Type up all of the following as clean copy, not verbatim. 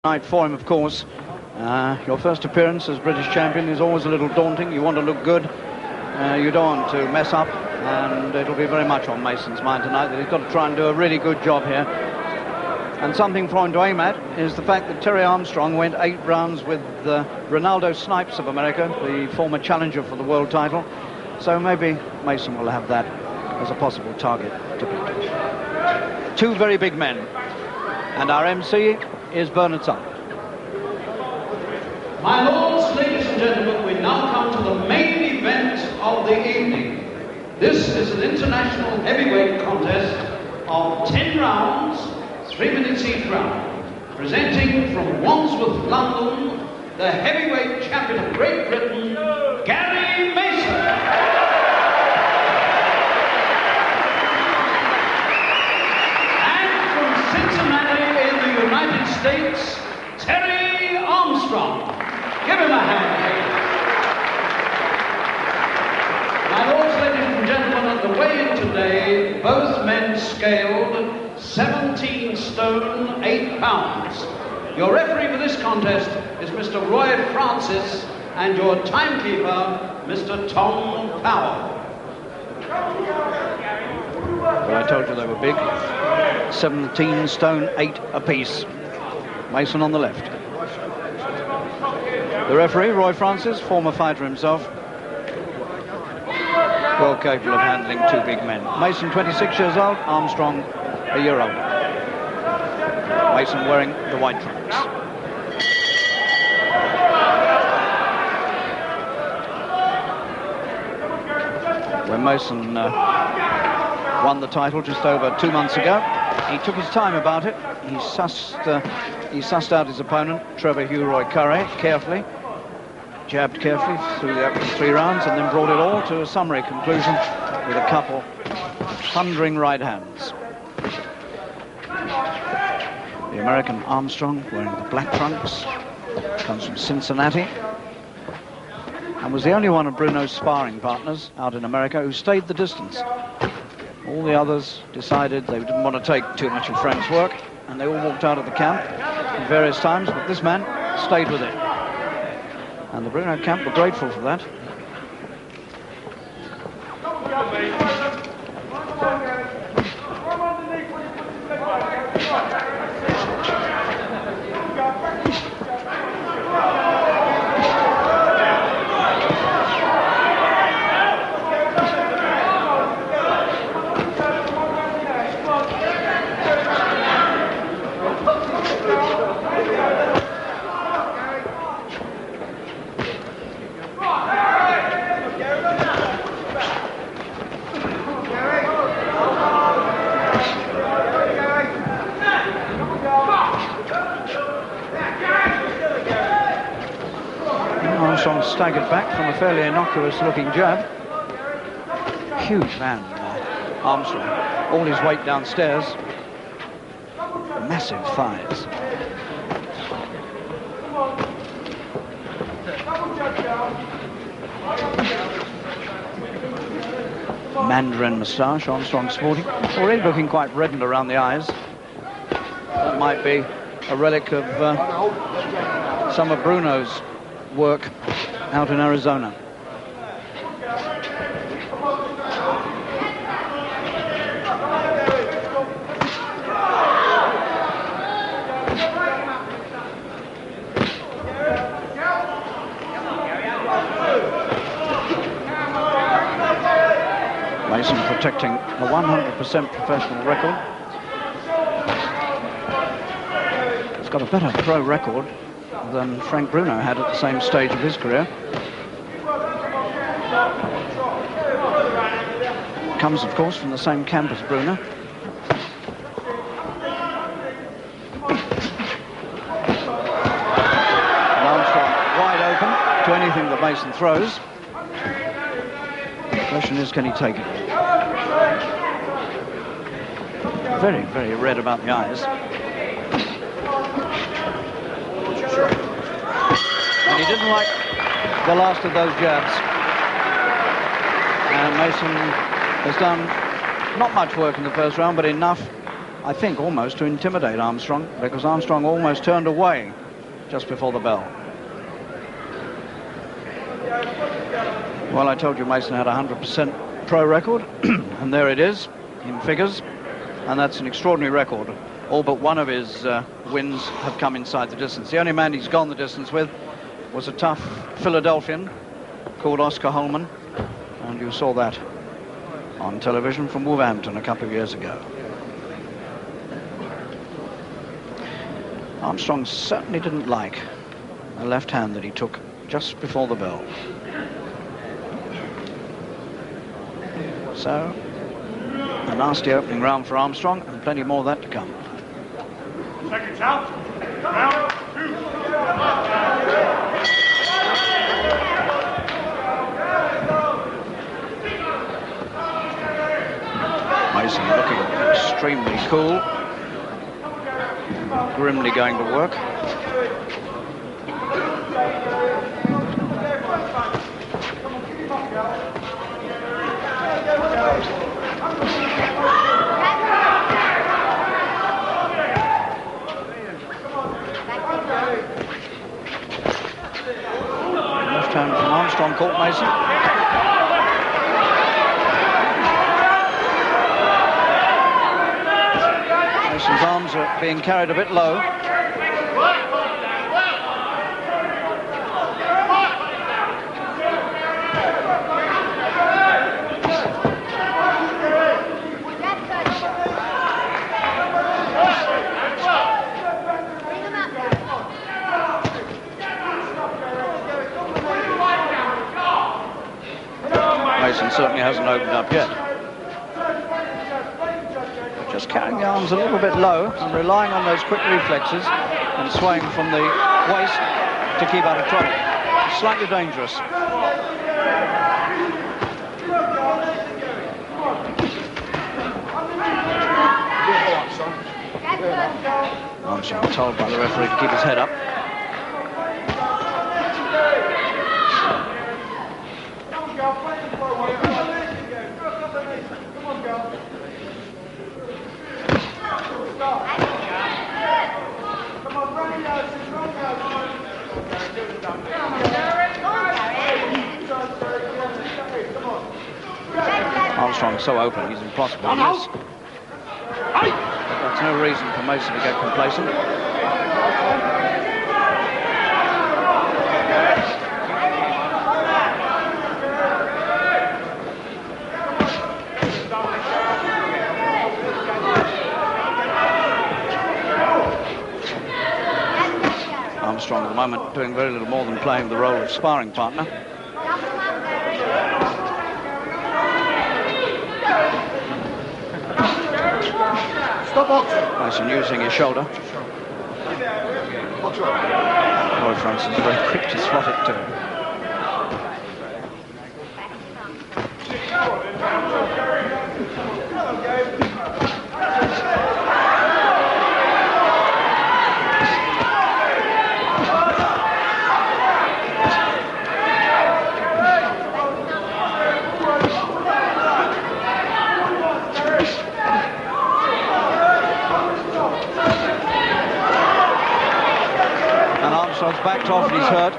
Night for him, of course. Your first appearance as British champion is always a little daunting. You want to look good. You don't want to mess up, and it'll be very much on Mason's mind tonight that he's got to try and do a really good job here. And something for him to aim at is the fact that Terry Armstrong went 8 rounds with Ronaldo Snipes of America, the former challenger for the world title. So maybe Mason will have that as a possible target to beat. Two very big men. And our MC is Bernard Sutton. My lords, ladies and gentlemen, we now come to the main event of the evening. This is an international heavyweight contest of 10 rounds, 3 minutes each round. Presenting from Wandsworth, London, the heavyweight champion of Great Britain, Gary Mason. United States, Terry Armstrong. Give him a hand. My lords, ladies and gentlemen, at the weigh-in today, both men scaled 17 stone, 8 pounds. Your referee for this contest is Mr. Roy Francis, and your timekeeper, Mr. Tom Powell. Well, I told you they were big. 17 stone, 8 apiece. Mason on the left. The referee, Roy Francis, former fighter himself. Well capable of handling 2 big men. Mason, 26 years old. Armstrong, a year older. Mason wearing the white trunks. When Mason won the title just over 2 months ago, he took his time about it. He sussed out his opponent, Trevor Hugh Roy Curry, carefully, jabbed carefully through the opening 3 rounds, and then brought it all to a summary conclusion with a couple of thundering right hands. The American Armstrong, wearing the black trunks, comes from Cincinnati, and was the only one of Bruno's sparring partners out in America who stayed the distance. All the others decided they didn't want to take too much of Frank's work, and they all walked out of the camp at various times, but this man stayed with it. And the Bruno camp were grateful for that. Armstrong staggered back from a fairly innocuous-looking jab. Huge man, Armstrong. All his weight downstairs. Massive thighs. Mandarin moustache, Armstrong sporting. Already looking quite reddened around the eyes. That might be a relic of some of Bruno's work out in Arizona. Mason protecting a 100% professional record. He's got a better pro record than Frank Bruno had at the same stage of his career. Comes, of course, from the same camp as Bruno. And Armstrong wide open to anything that Mason throws. The question is, can he take it? Very, very red about the eyes. And he didn't like the last of those jabs. And Mason has done not much work in the first round, but enough I think, almost to intimidate Armstrong, because Armstrong almost turned away just before the bell. Well, I told you Mason had a 100% pro record, and there it is in figures, and that's an extraordinary record. All but one of his wins have come inside the distance. The only man he's gone the distance with was a tough Philadelphian called Oscar Holman, and you saw that on television from Wolverhampton a couple of years ago. Armstrong certainly didn't like a left hand that he took just before the bell. So, a nasty opening round for Armstrong, and plenty more of that to come. Seconds out. Round 2. Mason looking extremely cool, grimly going to work. Left hand from Armstrong caught Mason. Mason's arms are being carried a bit low. Mason certainly hasn't opened up yet. Just carrying the arms a little bit low and relying on those quick reflexes and swaying from the waist to keep out of trouble. It's slightly dangerous. Armstrong told by the referee to keep his head up. Armstrong's so open, he's impossible to miss. That's no reason for Mason to get complacent. Armstrong at the moment doing very little more than playing the role of sparring partner. Mason using his shoulder. Roy Francis is very quick to slot it too. Armstrong's backed off and he's hurt.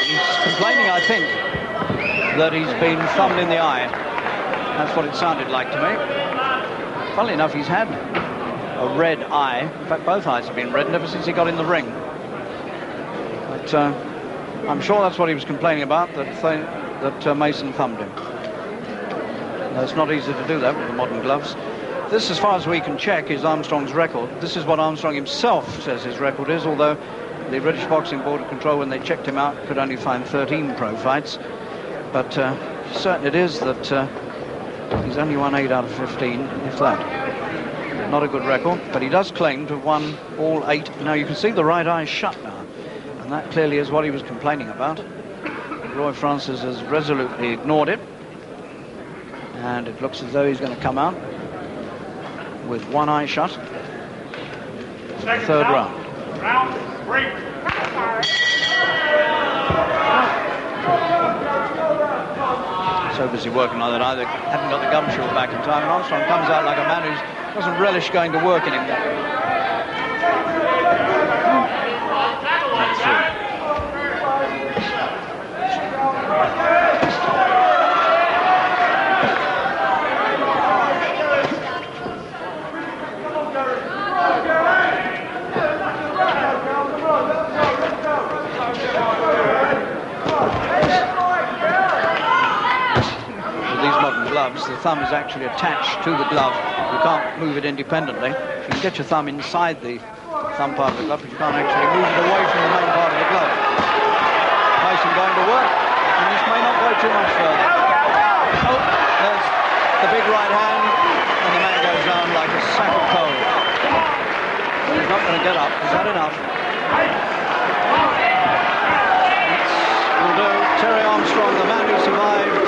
He's complaining, I think, that he's been thumbed in the eye. That's what it sounded like to me. Funnily enough, he's had a red eye. In fact, both eyes have been reddened ever since he got in the ring. But I'm sure that's what he was complaining about, that Mason thumbed him. Now, it's not easy to do that with the modern gloves. This, as far as we can check, is Armstrong's record. This is what Armstrong himself says his record is, although the British Boxing Board of Control, when they checked him out, could only find 13 pro fights. But certain it is that he's only won 8 out of 15, if that. Not a good record, but he does claim to have won all 8. Now, you can see the right eye shut now, and that clearly is what he was complaining about. Roy Francis has resolutely ignored it, and it looks as though he's going to come out with one eye shut. Third round. Round 3. So busy working on that eye, they hadn't got the gum shield back in time, and Armstrong comes out like a man who's doesn't relish going to work anymore. That's it. The thumb is actually attached to the glove. You can't move it independently. You can get your thumb inside the thumb part of the glove, but you can't actually move it away from the main part of the glove. Mason going to work, and this may not go too much further. Oh, there's the big right hand, and the man goes down like a sack of coal. He's not going to get up. Is that enough? Will do. Terry Armstrong, the man who survived,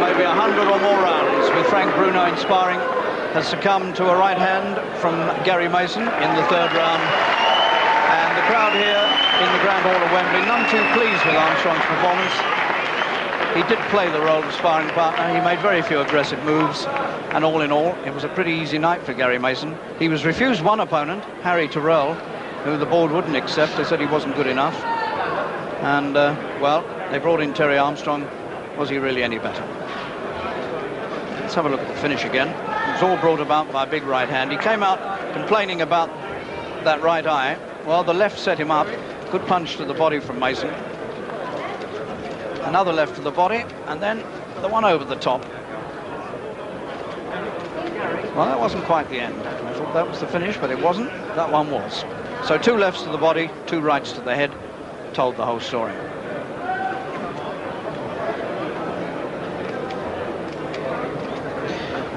maybe 100 or more rounds with Frank Bruno in sparring, has succumbed to a right hand from Gary Mason in the third round. And the crowd here in the Grand Hall of Wembley, none too pleased with Armstrong's performance. He did play the role of sparring partner. He made very few aggressive moves, and all in all, it was a pretty easy night for Gary Mason. He was refused one opponent, Harry Terrell, who the board wouldn't accept. They said he wasn't good enough. And, well, they brought in Terry Armstrong. Was he really any better? Let's have a look at the finish again. It was all brought about by a big right hand. He came out complaining about that right eye. Well, the left set him up. Good punch to the body from Mason. Another left to the body, and then the one over the top. Well, that wasn't quite the end. I thought that was the finish, but it wasn't. That one was. So 2 lefts to the body, 2 rights to the head. Told the whole story.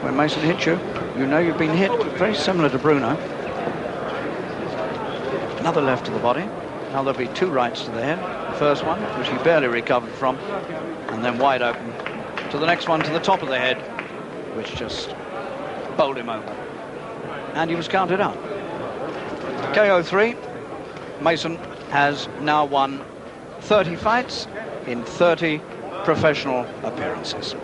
When Mason hits you, you know you've been hit. Very similar to Bruno. Another left to the body. Now there'll be 2 rights to the head. The first one, which he barely recovered from, and then wide open to the next one to the top of the head, which just bowled him over. And he was counted out. KO3. Mason has now won 30 fights in 30 professional appearances.